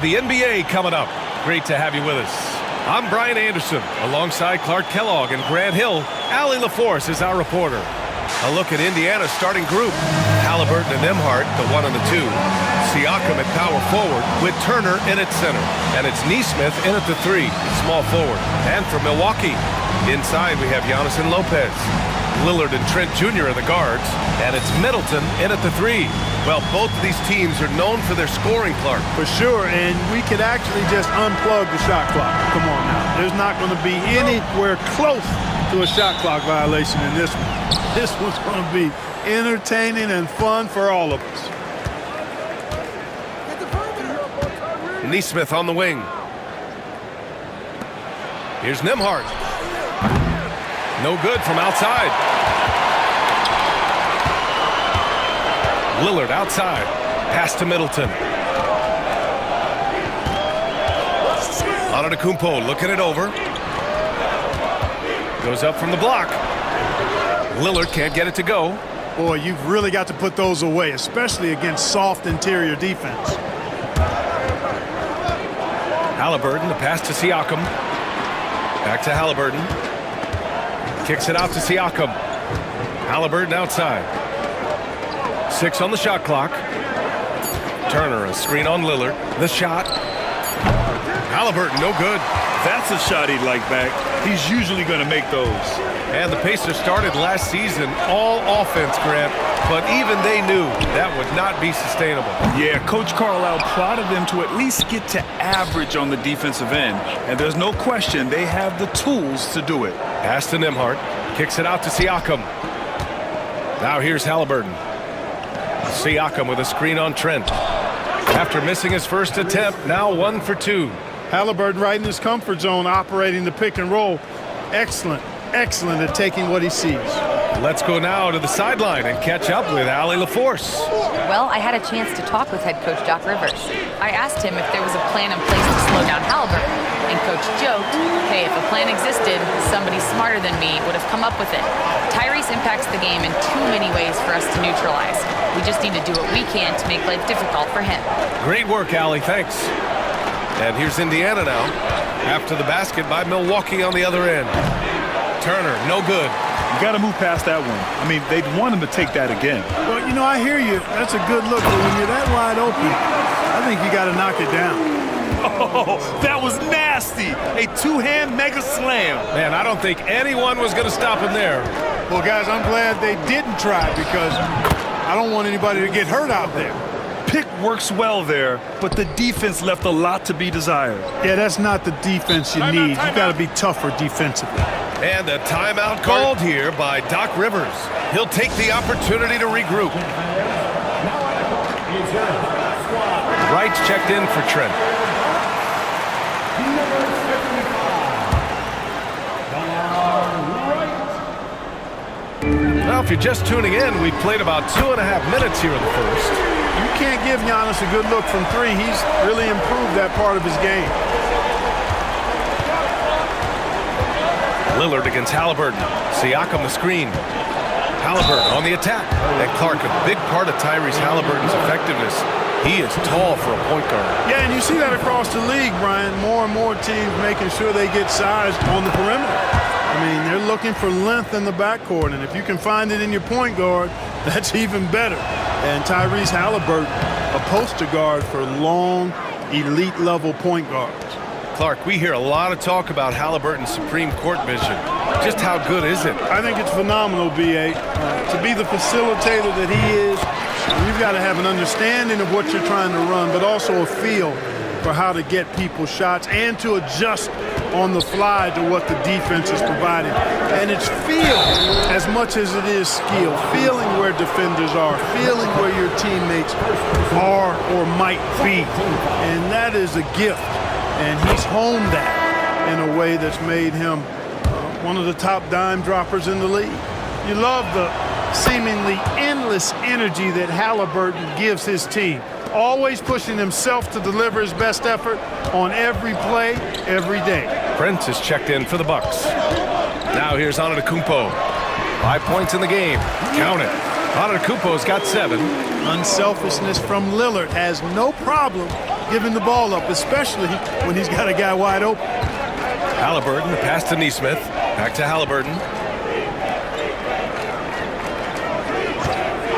The NBA coming up. Great to have you with us. I'm Brian Anderson, alongside Clark Kellogg and Grant Hill. Allie LaForce is our reporter. A look at Indiana's starting group. Halliburton and Nembhard, the 1 and the 2. Siakam at power forward with Turner in at center. And it's Nesmith in at the 3, small forward. And for Milwaukee, inside we have Giannis and Lopez. Lillard and Trent Jr. are the guards. And it's Middleton in at the 3. Well, both of these teams are known for their scoring, Clark. For sure, and we could actually just unplug the shot clock. Come on now. There's not going to be anywhere close to a shot clock violation in this one. This one's going to be entertaining and fun for all of us. Nesmith on the wing. Here's Nembhard. No good from outside. Lillard outside. Pass to Middleton. Antetokounmpo looking it over. Goes up from the block. Lillard can't get it to go. Boy, you've really got to put those away, especially against soft interior defense. Halliburton, the pass to Siakam. Back to Halliburton. Kicks it out to Siakam. Halliburton outside. 6 on the shot clock. Turner, a screen on Lillard. The shot. Halliburton, no good. That's a shot he'd like back. He's usually going to make those. And the Pacers started last season all offense, Grant, but even they knew that would not be sustainable. Yeah, Coach Carlisle prodded them to at least get to average on the defensive end. And there's no question they have the tools to do it. Pass to Nembhard. Kicks it out to Siakam. Now here's Halliburton. Siakam with a screen on Trent. After missing his first attempt, now 1 for 2. Halliburton right in his comfort zone, operating the pick and roll. Excellent, excellent at taking what he sees. Let's go now to the sideline and catch up with Allie LaForce. Well, I had a chance to talk with head coach Doc Rivers. I asked him if there was a plan in place to slow down Halliburton, and Coach joked, hey, if a plan existed, somebody smarter than me would have come up with it. Tyrese impacts the game in too many ways for us to neutralize. We just need to do what we can to make life difficult for him. Great work, Allie. Thanks. And here's Indiana now. After the basket by Milwaukee on the other end. Turner, no good. You got to move past that one. I mean, they'd want him to take that again. Well, you know, I hear you. That's a good look, but when you're that wide open, I think you got to knock it down. Oh, that was nasty. A two-hand mega slam. Man, I don't think anyone was going to stop him there. Well, guys, I'm glad they didn't try because I don't want anybody to get hurt out there. Pick works well there, but the defense left a lot to be desired. Yeah, that's not the defense you need. You got to be tougher defensively. And a timeout called here by Doc Rivers. He'll take the opportunity to regroup. Wright's checked in for Trent. Now, if you're just tuning in, we've played about 2.5 minutes here in the first. You can't give Giannis a good look from 3. He's really improved that part of his game. Lillard against Halliburton. Siakam the screen. Halliburton on the attack. And Clark, a big part of Tyrese Halliburton's effectiveness. He is tall for a point guard. Yeah, and you see that across the league, Brian. More and more teams making sure they get size on the perimeter. I mean, they're looking for length in the backcourt, and if you can find it in your point guard, that's even better. And Tyrese Halliburton, a poster guard for long, elite-level point guards. Clark, we hear a lot of talk about Halliburton's supreme court vision. Just how good is it? I think it's phenomenal, B.A. To be the facilitator that he is, you've got to have an understanding of what you're trying to run, but also a feel for how to get people shots and to adjust on the fly to what the defense is providing. And it's feel as much as it is skill. Feeling where defenders are, feeling where your teammates are or might be. And that is a gift. And he's honed that in a way that's made him one of the top dime droppers in the league. You love the seemingly endless energy that Halliburton gives his team. Always pushing himself to deliver his best effort on every play, every day. Prince is checked in for the Bucks. Now here's Antetokounmpo. 5 points in the game. Count it. Antetokounmpo's got 7. Unselfishness from Lillard has no problem giving the ball up, especially when he's got a guy wide open. Halliburton, pass to Neesmith. Back to Halliburton.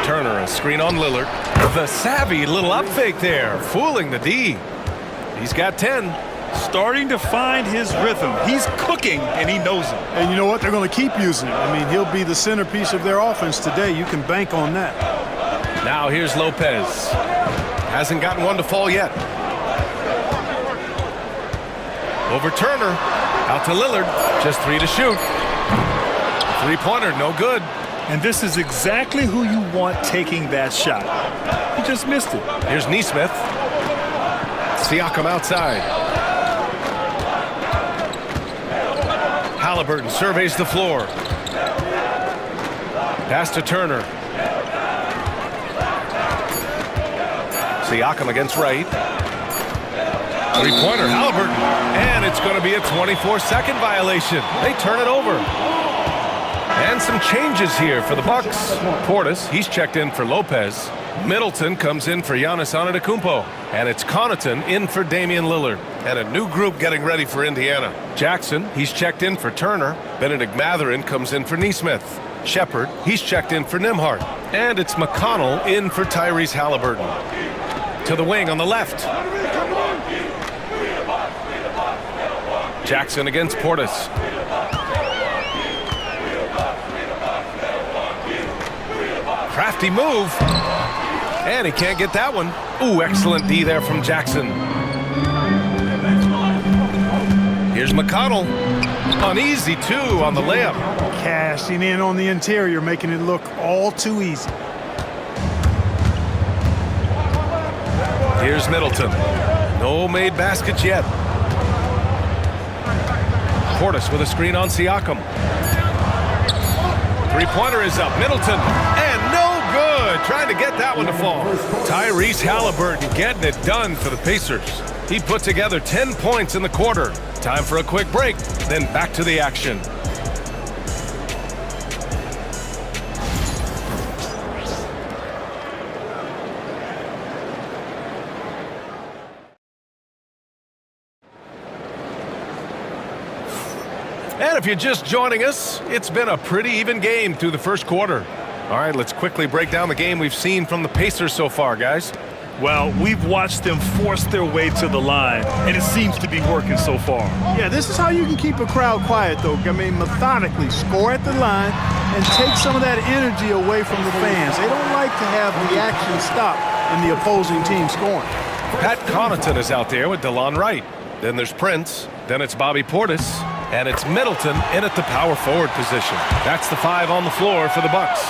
Turner, a screen on Lillard. The savvy little up fake there, fooling the D. He's got 10. Starting to find his rhythm. He's cooking, and he knows it. And you know what? They're going to keep using him. I mean, he'll be the centerpiece of their offense today. You can bank on that. Now here's Lopez. Hasn't gotten one to fall yet. Over Turner. Out to Lillard. Just 3 to shoot. Three-pointer, no good. And this is exactly who you want taking that shot. He just missed it. Here's Neesmith. Siakam outside. Halliburton surveys the floor. Pass to Turner. Siakam against Wright. Three-pointer, Halliburton. And it's going to be a 24-second violation. They turn it over. And some changes here for the Bucks. Portis, he's checked in for Lopez. Middleton comes in for Giannis Antetokounmpo. And it's Connaughton in for Damian Lillard. And a new group getting ready for Indiana. Jackson, he's checked in for Turner. Benedict Mathurin comes in for Neesmith. Shepard, he's checked in for Nembhard. And it's McConnell in for Tyrese Halliburton. To the wing on the left. Jackson against Portis. Crafty move. And he can't get that one. Ooh, excellent D there from Jackson. Here's McConnell. Uneasy, too, on the layup. Cashing in on the interior, making it look all too easy. Here's Middleton. No made baskets yet. Portis with a screen on Siakam. Three-pointer is up. Middleton. And no good. Trying to get that one to fall. Tyrese Halliburton getting it done for the Pacers. He put together 10 points in the quarter. Time for a quick break, then back to the action. And if you're just joining us, it's been a pretty even game through the first quarter. All right, let's quickly break down the game we've seen from the Pacers so far, guys. Well, we've watched them force their way to the line, and it seems to be working so far. Yeah, this is how you can keep a crowd quiet, though. I mean, methodically score at the line and take some of that energy away from the fans. They don't like to have the action stop in the opposing team scoring. Pat Connaughton is out there with DeLon Wright. Then there's Prince. Then it's Bobby Portis. And it's Middleton in at the power forward position. That's the 5 on the floor for the Bucks.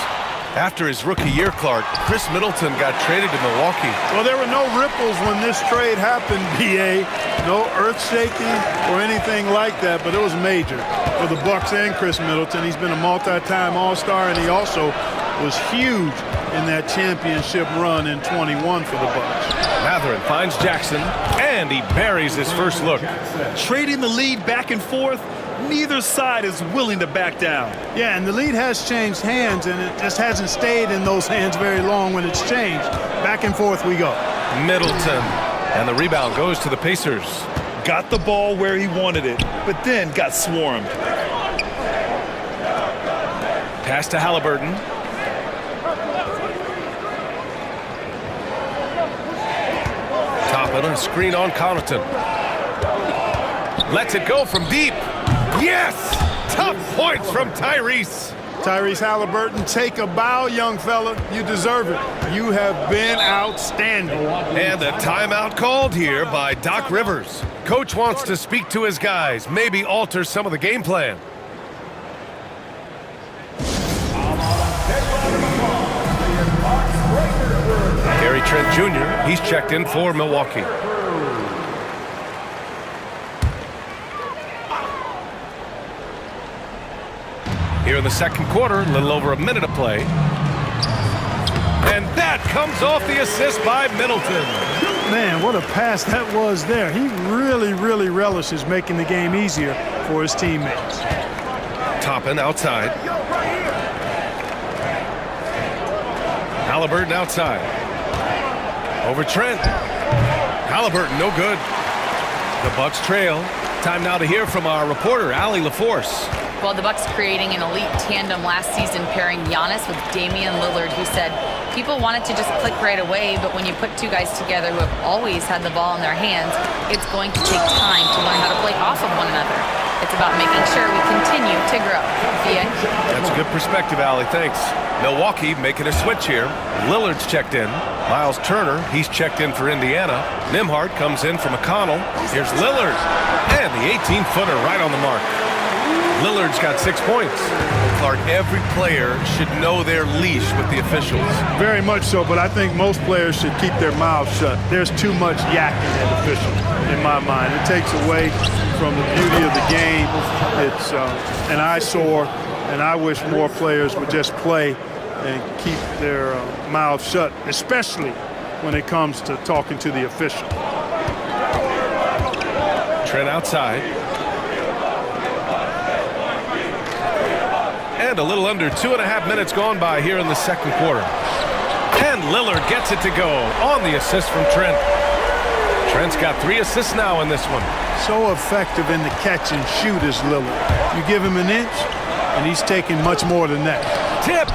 After his rookie year, Clark, Chris Middleton got traded to Milwaukee. Well, there were no ripples when this trade happened, B.A. No earth-shaking or anything like that, but it was major for the Bucks and Chris Middleton. He's been a multi-time All-Star, and he also was huge in that championship run in 21 for the Bucks. Mathurin finds Jackson, and he buries his first look. Trading the lead back and forth, neither side is willing to back down. Yeah, and the lead has changed hands, and it just hasn't stayed in those hands very long when it's changed. Back and forth we go. Middleton, and the rebound goes to the Pacers. Got the ball where he wanted it, but then got swarmed. Pass to Halliburton. Toppin, a screen on Connaughton. Lets it go from deep. Yes! Tough points from Tyrese. Tyrese Halliburton, take a bow, young fella. You deserve it. You have been outstanding. And a timeout called here by Doc Rivers. Coach wants to speak to his guys, maybe alter some of the game plan. Gary Trent Jr., he's checked in for Milwaukee. Here in the second quarter, a little over a minute of play. And that comes off the assist by Middleton. Man, what a pass that was there. He really, really relishes making the game easier for his teammates. Toppin outside. Halliburton outside. Over Trent. Halliburton, no good. The Bucks trail. Time now to hear from our reporter, Allie LaForce. Well, the Bucks creating an elite tandem last season pairing Giannis with Damian Lillard, who said people want it to just click right away, but when you put two guys together who have always had the ball in their hands, it's going to take time to learn how to play off of one another. It's about making sure we continue to grow. Ian? That's a good perspective, Allie. Thanks. Milwaukee making a switch here. Lillard's checked in. Miles Turner, he's checked in for Indiana. Nembhard comes in for McConnell. Here's Lillard. And the 18-footer right on the mark. Lillard's got 6 points. Clark, every player should know their leash with the officials. Very much so, but I think most players should keep their mouths shut. There's too much yakking at officials, in my mind. It takes away from the beauty of the game. It's an eyesore, and I wish more players would just play and keep their mouths shut, especially when it comes to talking to the official. Trent outside. And a little under 2.5 minutes gone by here in the second quarter. And Lillard gets it to go on the assist from Trent. Trent's got 3 assists now in this one. So effective in the catch and shoot is Lillard. You give him an inch, and he's taking much more than that. Tipped.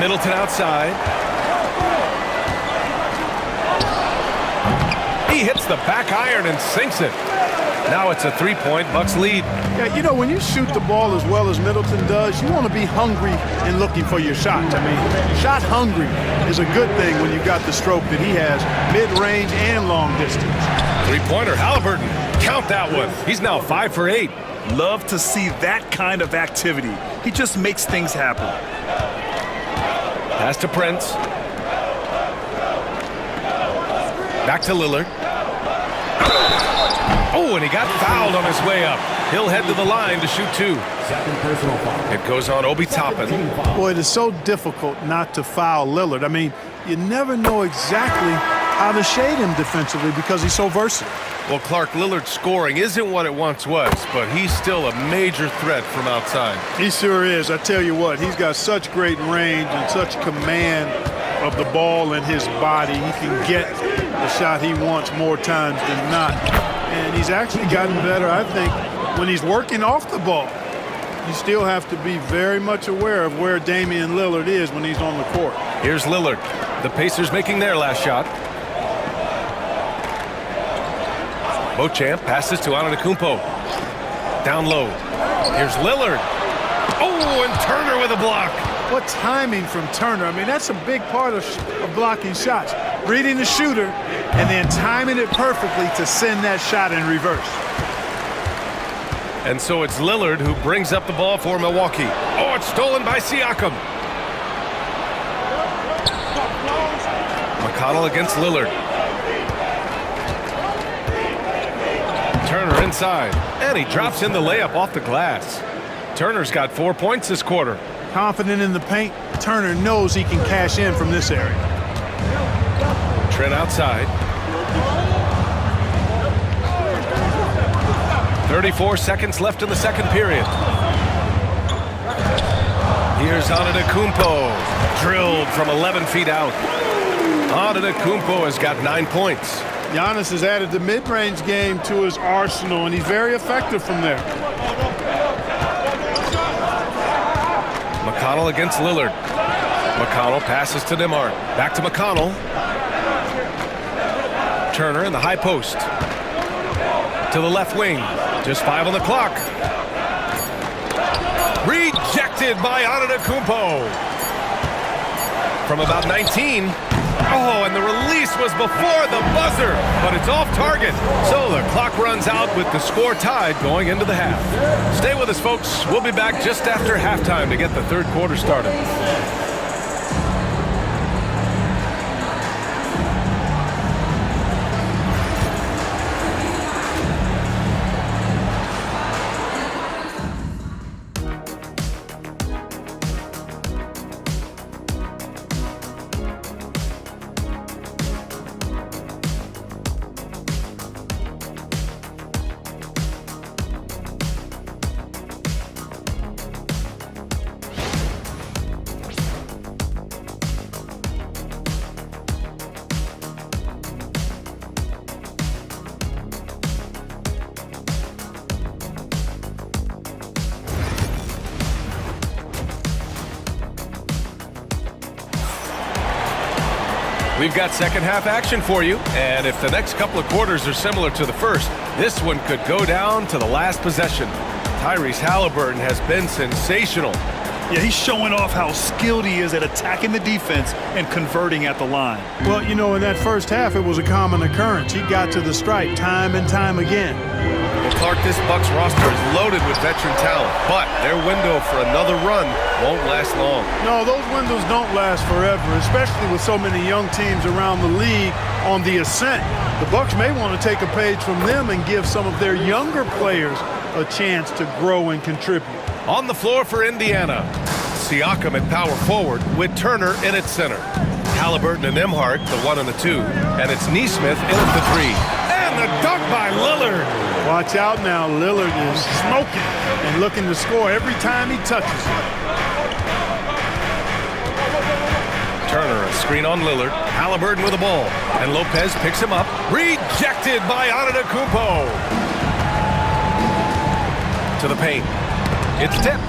Middleton outside. He hits the back iron and sinks it. Now it's a 3-point Bucks lead. Yeah, you know, when you shoot the ball as well as Middleton does, you want to be hungry and looking for your shot. I mean, shot hungry is a good thing when you got the stroke that he has, mid-range and long distance. 3-pointer, Halliburton. Count that one. He's now 5 for 8. Love to see that kind of activity. He just makes things happen. Pass to Prince. Back to Lillard. Oh, and he got fouled on his way up. He'll head to the line to shoot 2. It goes on Obi Toppin. Boy, it is so difficult not to foul Lillard. I mean, you never know exactly how to shade him defensively because he's so versatile. Well, Clark, Lillard's scoring isn't what it once was, but he's still a major threat from outside. He sure is. I tell you what, he's got such great range and such command of the ball in his body. He can get the shot he wants more times than not. And he's actually gotten better, I think, when he's working off the ball. You still have to be very much aware of where Damian Lillard is when he's on the court. Here's Lillard. The Pacers making their last shot. Beauchamp passes to Antetokounmpo. Down low. Here's Lillard. Oh, and Turner with a block. What timing from Turner. I mean, that's a big part of blocking shots. Reading the shooter and then timing it perfectly to send that shot in reverse. And so it's Lillard who brings up the ball for Milwaukee. Oh, it's stolen by Siakam. McConnell against Lillard. Turner inside, and he drops in the layup off the glass. Turner's got 4 points this quarter. Confident in the paint, Turner knows he can cash in from this area. Trent outside. 34 seconds left in the second period. Here's Antetokounmpo, drilled from 11 feet out. Antetokounmpo has got 9 points. Giannis has added the mid-range game to his arsenal, and he's very effective from there. McConnell against Lillard. McConnell passes to Nembhard. Back to McConnell. Turner in the high post. To the left wing. Just 5 on the clock. Rejected by Antetokounmpo. From about 19. Oh, and the release was before the buzzer, but it's off target. So the clock runs out with the score tied going into the half. Stay with us, folks. We'll be back just after halftime to get the third quarter started. We've got second half action for you, and if the next couple of quarters are similar to the first, this one could go down to the last possession. Tyrese Halliburton has been sensational. Yeah, he's showing off how skilled he is at attacking the defense and converting at the line. Well, you know, in that first half, it was a common occurrence. He got to the stripe time and time again. Well, Clark, this Bucks roster is loaded with veteran talent, but their window for another run won't last long. No, those windows don't last forever, especially with so many young teams around the league on the ascent. The Bucks may want to take a page from them and give some of their younger players a chance to grow and contribute. On the floor for Indiana, Siakam at power forward with Turner in at center. Halliburton and Nembhard, the 1 and the 2, and it's Nesmith in at the 3. And the dunk by Lillard. Watch out now, Lillard is smoking and looking to score every time he touches it. Turner, a screen on Lillard. Halliburton with the ball, and Lopez picks him up. Rejected by Antetokounmpo. To the paint. It's tipped.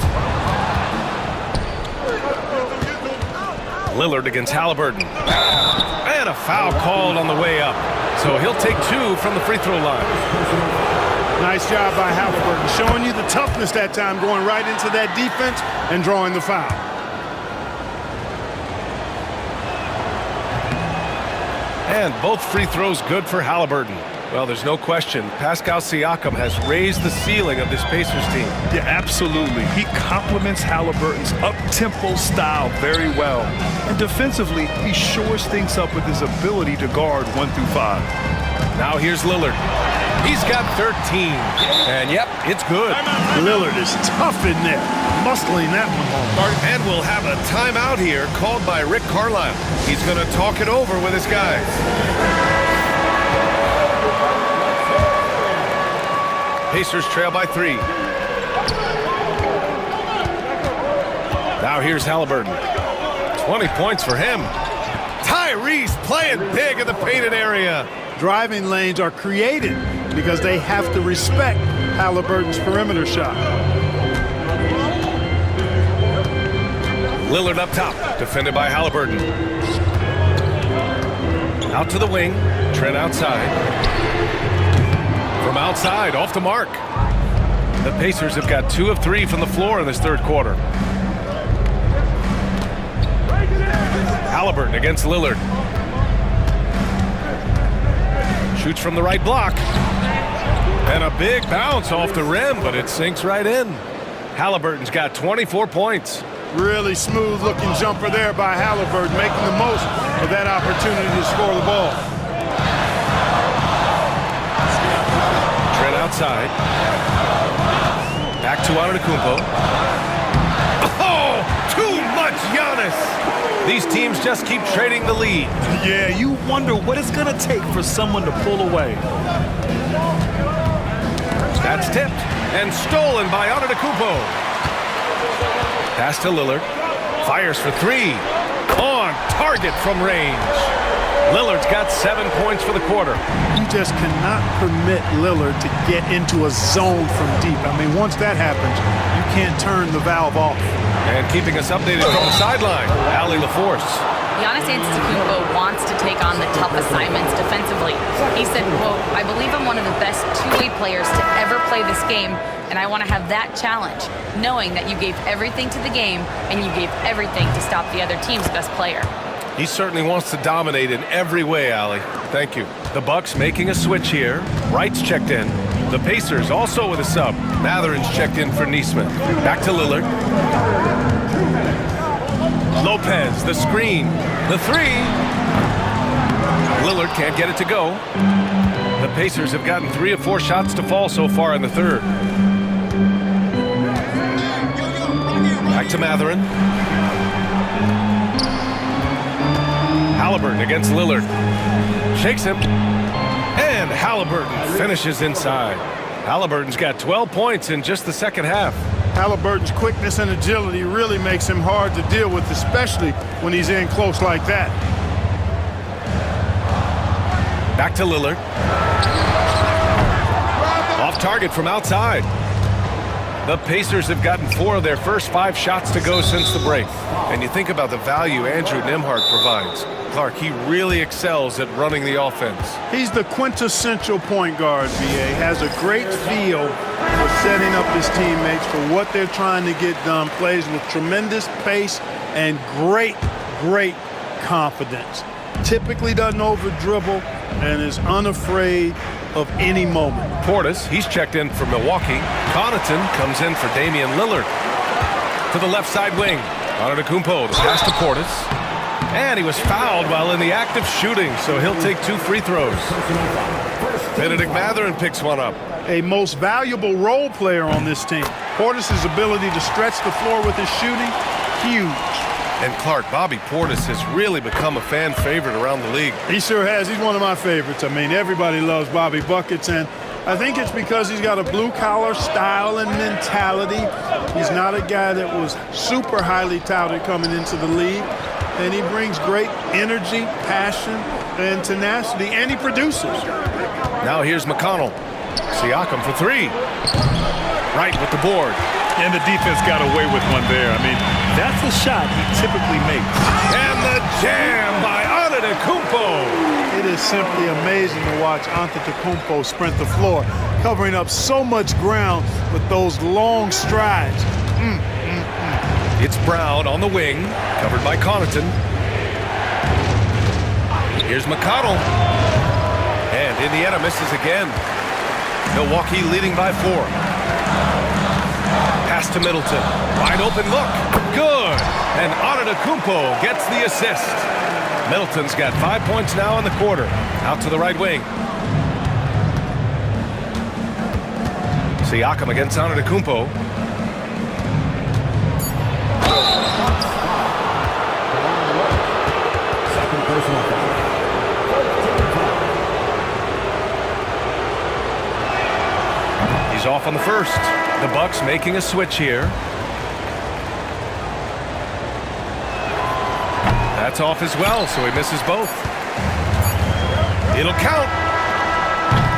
Lillard against Halliburton. And a foul called on the way up. So he'll take 2 from the free throw line. Nice job by Halliburton, showing you the toughness that time, going right into that defense and drawing the foul. And both free throws good for Halliburton. Well, there's no question. Pascal Siakam has raised the ceiling of this Pacers team. Yeah, absolutely. He complements Halliburton's up-tempo style very well. And defensively, he shores things up with his ability to guard 1 through 5. Now here's Lillard. He's got 13. And yep, it's good. Lillard is tough in there, muscling that one home. And we'll have a timeout here called by Rick Carlisle. He's going to talk it over with his guys. Pacers trail by 3. Now here's Halliburton. 20 points for him. Tyrese playing big in the painted area. Driving lanes are created because they have to respect Halliburton's perimeter shot. Lillard up top, defended by Halliburton. Out to the wing, Trent outside. From outside, off the mark. The Pacers have got 2 of 3 from the floor in this third quarter. Halliburton against Lillard. Shoots from the right block. And a big bounce off the rim, but it sinks right in. Halliburton's got 24 points. Really smooth looking jumper there by Halliburton, making the most of that opportunity to score the ball. Trent outside. Back to Antetokounmpo. Oh, too much Giannis. These teams just keep trading the lead. Yeah, you wonder what it's going to take for someone to pull away. That's tipped and stolen by Antetokounmpo. Pass to Lillard. Fires for 3. On target from range. Lillard's got 7 points for the quarter. You just cannot permit Lillard to get into a zone from deep. I mean, once that happens, you can't turn the valve off. And keeping us updated from the sideline, Allie LaForce. Giannis Antetokounmpo wants to take on the tough assignments defensively. He said, quote, "I believe I'm one of the best two-way players to ever play this game, and I want to have that challenge, knowing that you gave everything to the game and you gave everything to stop the other team's best player." He certainly wants to dominate in every way, Allie. Thank you. The Bucks making a switch here. Wright's checked in. The Pacers also with a sub. Matherin's checked in for Nesmith. Back to Lillard. Lopez, the screen. The 3. Lillard can't get it to go. The Pacers have gotten 3 of 4 shots to fall so far in the third. Back to Matherin. Halliburton against Lillard. Shakes him. And Halliburton finishes inside. Halliburton's got 12 points in just the second half. Halliburton's quickness and agility really makes him hard to deal with, especially when he's in close like that. Back to Lillard. Off target from outside. The Pacers have gotten 4 of their first 5 shots to go since the break. And you think about the value Andrew Nembhard provides. Clark, he really excels at running the offense. He's the quintessential point guard, B.A. Has a great feel for setting up his teammates for what they're trying to get done. Plays with tremendous pace and great confidence. Typically doesn't over-dribble and is unafraid of any moment. Portis, he's checked in for Milwaukee. Connaughton comes in for Damian Lillard. To the left side wing. Antetokounmpo, the pass to Portis. And he was fouled while in the act of shooting, so he'll take 2 free throws. Benedict Mathurin picks one up. A most valuable role player on this team. Portis' ability to stretch the floor with his shooting, huge. And Clark, Bobby Portis has really become a fan favorite around the league. He sure has. He's one of my favorites. I mean, everybody loves Bobby Buckets, and I think it's because he's got a blue-collar style and mentality. He's not a guy that was super highly touted coming into the league, and he brings great energy, passion, and tenacity, and he produces. Now here's McConnell. Siakam for 3. Right with the board. And the defense got away with one there. I mean, that's a shot he typically makes. And the jam by Antetokounmpo. It is simply amazing to watch Antetokounmpo sprint the floor, covering up so much ground with those long strides. It's Brown on the wing, covered by Connaughton. Here's McConnell. And Indiana misses again. Milwaukee leading by 4. Pass to Middleton. Wide open look. Good. And Antetokounmpo gets the assist. Middleton's got 5 points now in the quarter. Out to the right wing. Siakam against Antetokounmpo. Second personal foul. He's off on the first. The Bucks making a switch here. That's off as well, so he misses both. It'll count.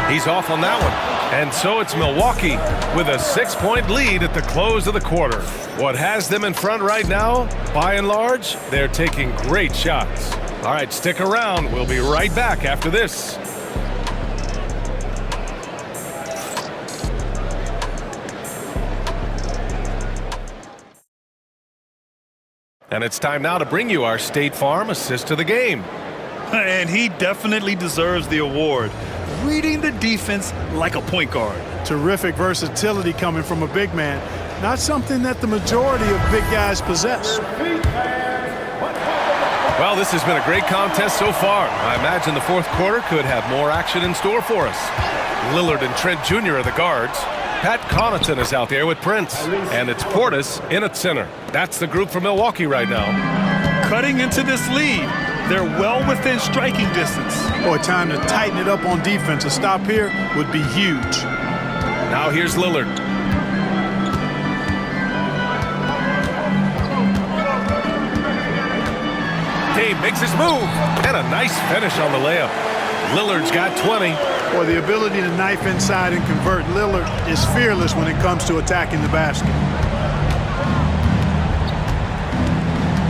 He's off on that one. And so it's Milwaukee with a 6-point lead at the close of the quarter. What has them in front right now, by and large, they're taking great shots. All right, stick around. We'll be right back after this. And it's time now to bring you our State Farm assist of the game. And he definitely deserves the award. Reading the defense like a point guard. Terrific versatility coming from a big man. Not something that the majority of big guys possess. Well, this has been a great contest so far. I imagine the fourth quarter could have more action in store for us. Lillard and Trent Jr. are the guards. Pat Connaughton is out there with Prince. And it's Portis in at center. That's the group for Milwaukee right now. Cutting into this lead, they're well within striking distance. Boy, time to tighten it up on defense. A stop here would be huge. Now here's Lillard. Dame makes his move. And a nice finish on the layup. Lillard's got 20. Boy, the ability to knife inside and convert. Lillard is fearless when it comes to attacking the basket.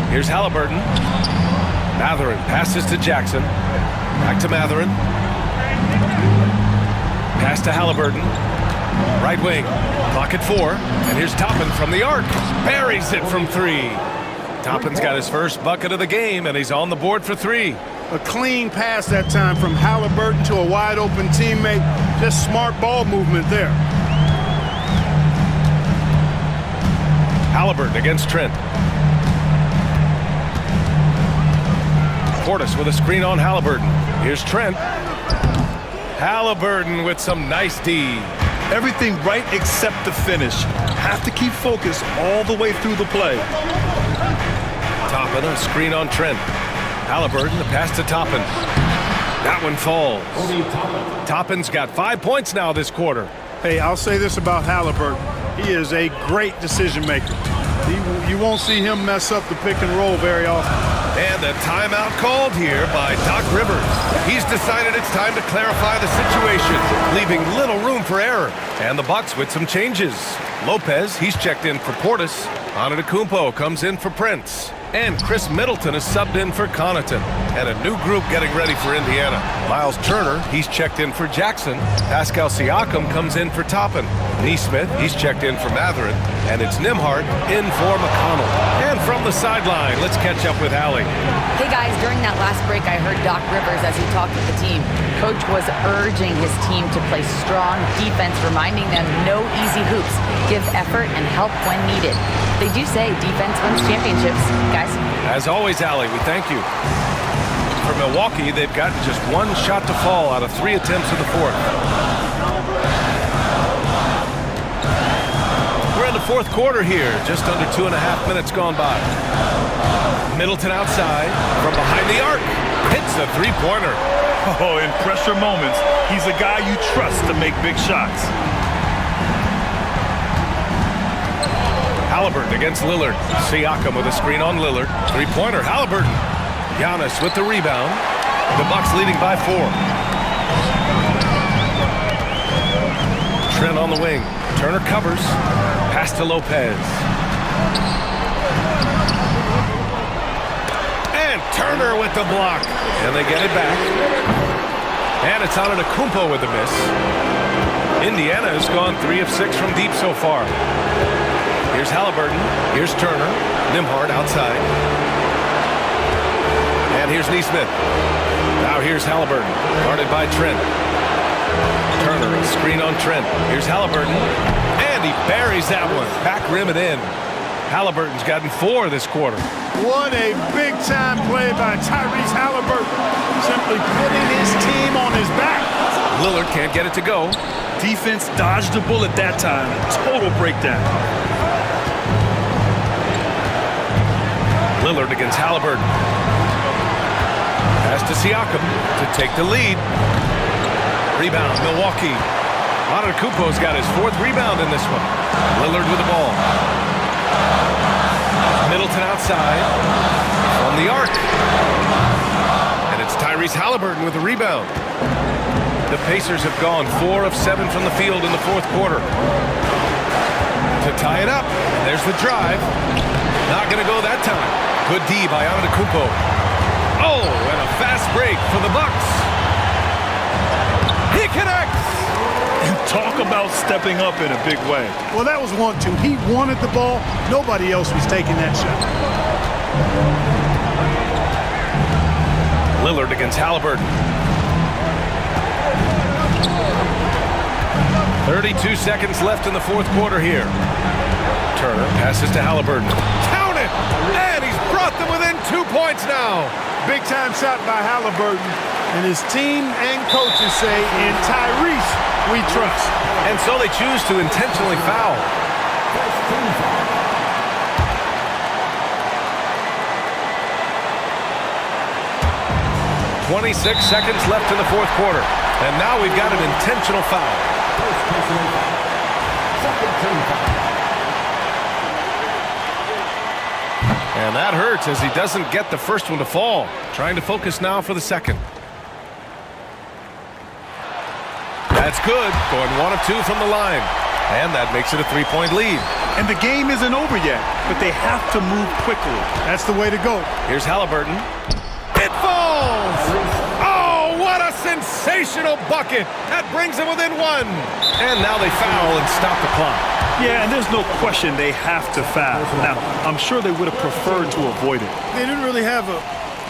Here's Halliburton. Mathurin passes to Jackson. Back to Mathurin. Pass to Halliburton. Right wing. Clock at 4. And here's Toppin from the arc. Buries it from 3. Toppin's got his first bucket of the game, and he's on the board for 3. A clean pass that time from Halliburton to a wide-open teammate. Just smart ball movement there. Halliburton against Trent. Portis with a screen on Halliburton. Here's Trent. Halliburton with some nice D. Everything right except the finish. Have to keep focus all the way through the play. Toppin, a screen on Trent. Halliburton, the pass to Toppin. That one falls. Toppin's got 5 points now this quarter. Hey, I'll say this about Halliburton. He is a great decision maker. You won't see him mess up the pick and roll very often. And a timeout called here by Doc Rivers. He's decided it's time to clarify the situation, leaving little room for error. And the Bucks with some changes. Lopez, he's checked in for Portis. Antetokounmpo comes in for Prince. And Chris Middleton is subbed in for Connaughton. And a new group getting ready for Indiana. Miles Turner, he's checked in for Jackson. Pascal Siakam comes in for Toppin. Neesmith, he's checked in for Matherin. And it's Nembhard in for McConnell. And from the sideline, let's catch up with Allie. Hey guys, during that last break, I heard Doc Rivers as he talked with the team. Coach was urging his team to play strong defense, reminding them no easy hoops, give effort and help when needed. They do say defense wins championships, guys. As always, Allie, we thank you. For Milwaukee, they've gotten just one shot to fall out of 3 attempts in the fourth. We're in the fourth quarter here, just under 2.5 minutes gone by. Middleton outside, from behind the arc, hits a three-pointer. Oh, in pressure moments, he's a guy you trust to make big shots. Halliburton against Lillard. Siakam with a screen on Lillard. Three-pointer, Halliburton. Giannis with the rebound. The Bucks leading by 4. Trent on the wing. Turner covers. Pass to Lopez. And Turner with the block. And they get it back. And it's Antetokounmpo with the miss. Indiana has gone 3 of 6 from deep so far. Here's Halliburton. Here's Turner. Nembhard outside. And here's Neesmith. Now here's Halliburton. Guarded by Trent. Turner, a screen on Trent. Here's Halliburton. And he buries that one. Back rim and in. Halliburton's gotten 4 this quarter. What a big-time play by Tyrese Halliburton. Simply putting his team on his back. Lillard can't get it to go. Defense dodged the bullet that time. Total breakdown. Lillard against Halliburton. Pass to Siakam to take the lead. Rebound, Milwaukee. Antetokounmpo's got his 4th rebound in this one. Lillard with the ball. Middleton outside. From the arc. And it's Tyrese Halliburton with the rebound. The Pacers have gone 4 of 7 from the field in the fourth quarter. To tie it up. There's the drive. Not going to go that time. Good D by Antetokounmpo. Oh, and a fast break for the Bucks. He connects. And talk about stepping up in a big way. Well, that was 1-2. He wanted the ball. Nobody else was taking that shot. Lillard against Halliburton. 32 seconds left in the fourth quarter here. Turner passes to Halliburton. Count it! And he's brought them within 2 points now. Big-time shot by Halliburton. And his team and coaches say, in Tyrese, we trust. And so they choose to intentionally foul. "26 seconds left in the fourth quarter. And now we've got an intentional foul. And that hurts as he doesn't get the first one to fall. Trying to focus now for the second. That's good. Going 1 of 2 from the line. And that makes it a 3-point lead. And the game isn't over yet, but they have to move quickly. That's the way to go. Here's Halliburton. It falls! Oh, what a sensational bucket! That brings them within 1. And now they foul and stop the clock. Yeah, and there's no question they have to foul. Now, I'm sure they would have preferred to avoid it. They didn't really have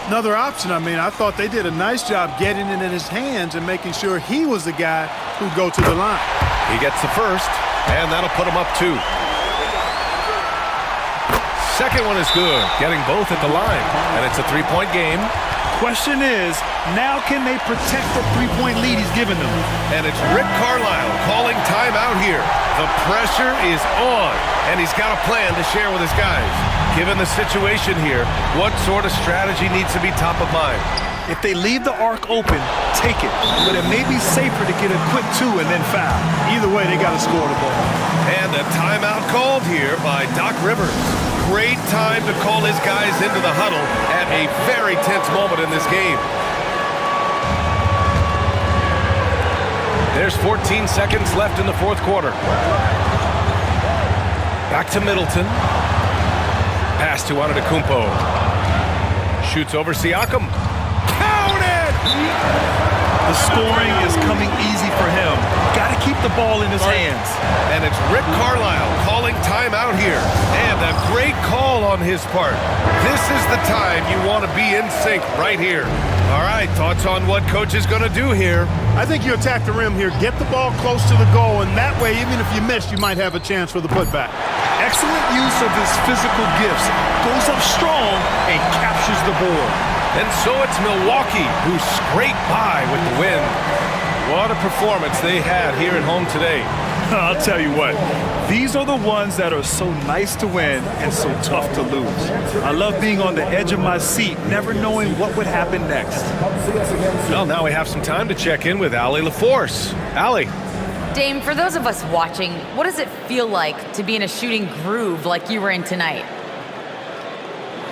another option. I mean, I thought they did a nice job getting it in his hands and making sure he was the guy who'd go to the line. He gets the first, and that'll put him up 2. Second one is good, getting both at the line. And it's a 3-point game. Question is, now can they protect the 3-point lead he's given them? And it's Rick Carlisle calling timeout here. The pressure is on, and he's got a plan to share with his guys. Given the situation here, what sort of strategy needs to be top of mind? If they leave the arc open, take it. But it may be safer to get a quick 2 and then foul. Either way, they got to score the ball. And a timeout called here by Doc Rivers. great time to call his guys into the huddle at a very tense moment in this game. There's 14 seconds left in the fourth quarter. Back to Middleton. Pass to Antetokounmpo. Shoots over Siakam. Counted! The scoring is coming easy for him. Got to keep the ball in his hands. And it's Rick Carlisle calling timeout here. And a great call on his part. This is the time you want to be in sync right here. All right, thoughts on what coach is going to do here? I think you attack the rim here, get the ball close to the goal, and that way, even if you miss, you might have a chance for the putback. Excellent use of his physical gifts. Goes up strong and captures the board. And so it's Milwaukee who scraped by with the win. What a performance they had here at home today. I'll tell you what, these are the ones that are so nice to win and so tough to lose. I love being on the edge of my seat, never knowing what would happen next. Well, now we have some time to check in with Allie LaForce. Allie. Dame, for those of us watching, what does it feel like to be in a shooting groove like you were in tonight?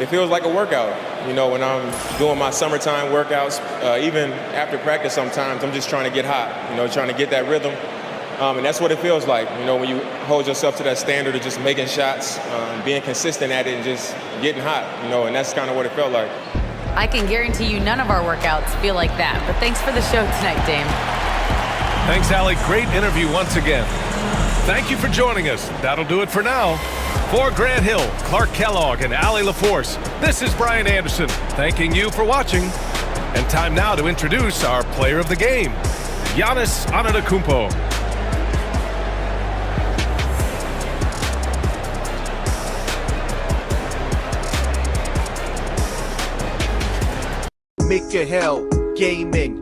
It feels like a workout. You know, when I'm doing my summertime workouts, even after practice sometimes, I'm just trying to get hot, you know, trying to get that rhythm. And that's what it feels like, you know, when you hold yourself to that standard of just making shots, being consistent at it and just getting hot, you know, and that's kind of what it felt like. I can guarantee you none of our workouts feel like that, but thanks for the show tonight, Dame. Thanks, Allie. Great interview once again. Thank you for joining us. That'll do it for now. For Grant Hill, Clark Kellogg, and Allie LaForce, this is Brian Anderson, thanking you for watching. And time now to introduce our player of the game, Giannis Antetokounmpo. Make your hell gaming.